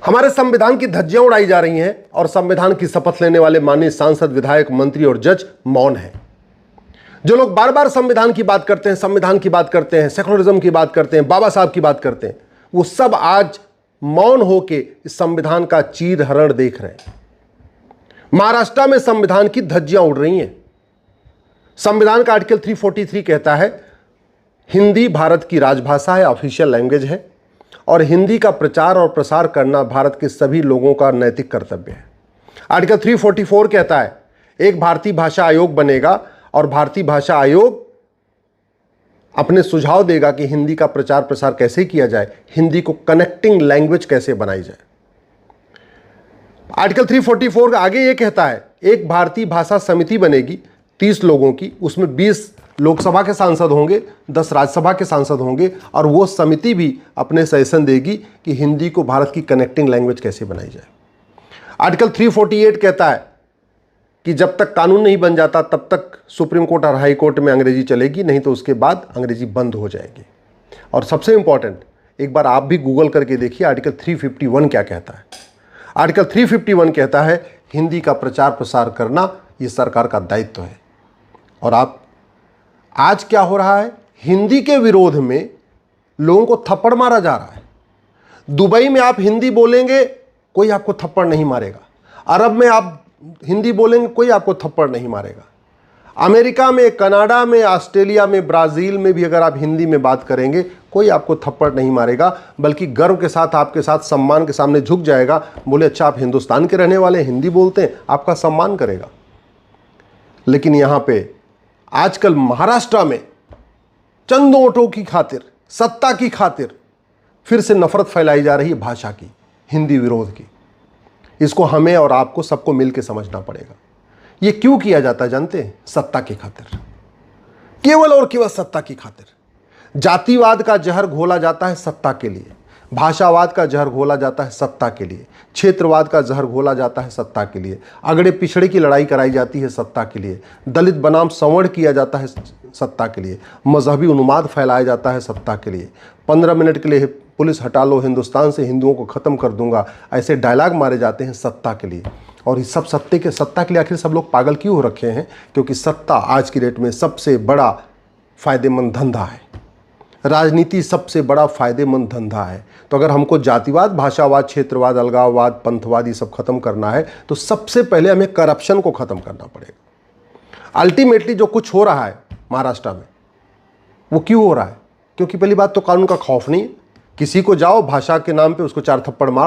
हमारे संविधान की धज्जियां उड़ाई जा रही हैं और संविधान की शपथ लेने वाले माननीय सांसद, विधायक, मंत्री और जज मौन हैं। जो लोग बार बार संविधान की बात करते हैं, संविधान की बात करते हैं, सेकुलरिज्म की बात करते हैं, बाबा साहब की बात करते हैं, वो सब आज मौन होके इस संविधान का चीरहरण देख रहे हैं। महाराष्ट्र में संविधान की धज्जियां उड़ रही हैं। संविधान का आर्टिकल 343 कहता है हिंदी भारत की राजभाषा है, ऑफिशियल लैंग्वेज है, और हिंदी का प्रचार और प्रसार करना भारत के सभी लोगों का नैतिक कर्तव्य है। आर्टिकल 344 कहता है एक भारतीय भाषा आयोग बनेगा और भारतीय भाषा आयोग अपने सुझाव देगा कि हिंदी का प्रचार प्रसार कैसे किया जाए, हिंदी को कनेक्टिंग लैंग्वेज कैसे बनाई जाए। आर्टिकल 344 आगे ये कहता है एक भारतीय भाषा समिति बनेगी 30 लोगों की, उसमें 20 लोकसभा के सांसद होंगे, 10 राज्यसभा के सांसद होंगे, और वो समिति भी अपने सजेशन देगी कि हिंदी को भारत की कनेक्टिंग लैंग्वेज कैसे बनाई जाए। आर्टिकल 348 कहता है कि जब तक कानून नहीं बन जाता तब तक सुप्रीम कोर्ट और हाई कोर्ट में अंग्रेजी चलेगी, नहीं तो उसके बाद अंग्रेजी बंद हो जाएगी। और सबसे इंपॉर्टेंट, एक बार आप भी गूगल करके देखिए आर्टिकल 351 क्या कहता है। आर्टिकल 351 कहता है हिंदी का प्रचार प्रसार करना ये सरकार का दायित्व है। और आप आज क्या हो रहा है, हिंदी के विरोध में लोगों को थप्पड़ मारा जा रहा है। दुबई में आप हिंदी बोलेंगे कोई आपको थप्पड़ नहीं मारेगा, अरब में आप हिंदी बोलेंगे कोई आपको थप्पड़ नहीं मारेगा, अमेरिका में, कनाडा में, ऑस्ट्रेलिया में, ब्राज़ील में भी अगर आप हिंदी में बात करेंगे कोई आपको थप्पड़ नहीं मारेगा, बल्कि गर्व के साथ आपके साथ सम्मान के सामने झुक जाएगा, बोले अच्छा आप हिंदुस्तान के रहने वाले हिंदी बोलते हैं, आपका सम्मान करेगा। लेकिन यहाँ पे आजकल महाराष्ट्र में चंद वोटों की खातिर, सत्ता की खातिर फिर से नफरत फैलाई जा रही है भाषा की, हिंदी विरोध की। इसको हमें और आपको सबको मिलकर समझना पड़ेगा। ये क्यों किया जाता है जानते हैं? सत्ता की खातिर, केवल और केवल सत्ता की खातिर। जातिवाद का जहर घोला जाता है सत्ता के लिए, भाषावाद का जहर घोला जाता है सत्ता के लिए, क्षेत्रवाद का जहर घोला जाता है सत्ता के लिए, अगड़े पिछड़े की लड़ाई कराई जाती है सत्ता के लिए, दलित बनाम सवर्ण किया जाता है सत्ता के लिए, मजहबी उन्माद फैलाया जाता है सत्ता के लिए, 15 मिनट के लिए पुलिस हटा लो, हिंदुस्तान से हिंदुओं को ख़त्म कर दूंगा, ऐसे डायलॉग मारे जाते हैं सत्ता के लिए। और इस सब सत्ता के लिए आखिर सब लोग पागल क्यों हो रखे हैं? क्योंकि सत्ता आज की डेट में सबसे बड़ा फ़ायदेमंद धंधा है। राजनीति सबसे बड़ा फ़ायदेमंद धंधा है। तो अगर हमको जातिवाद, भाषावाद, क्षेत्रवाद, अलगाववाद, पंथवाद ये सब खत्म करना है तो सबसे पहले हमें करप्शन को ख़त्म करना पड़ेगा। अल्टीमेटली जो कुछ हो रहा है महाराष्ट्र में वो क्यों हो रहा है? क्योंकि पहली बात तो कानून का खौफ नहीं है। किसी को जाओ भाषा के नाम पे उसको 4 थप्पड़ मार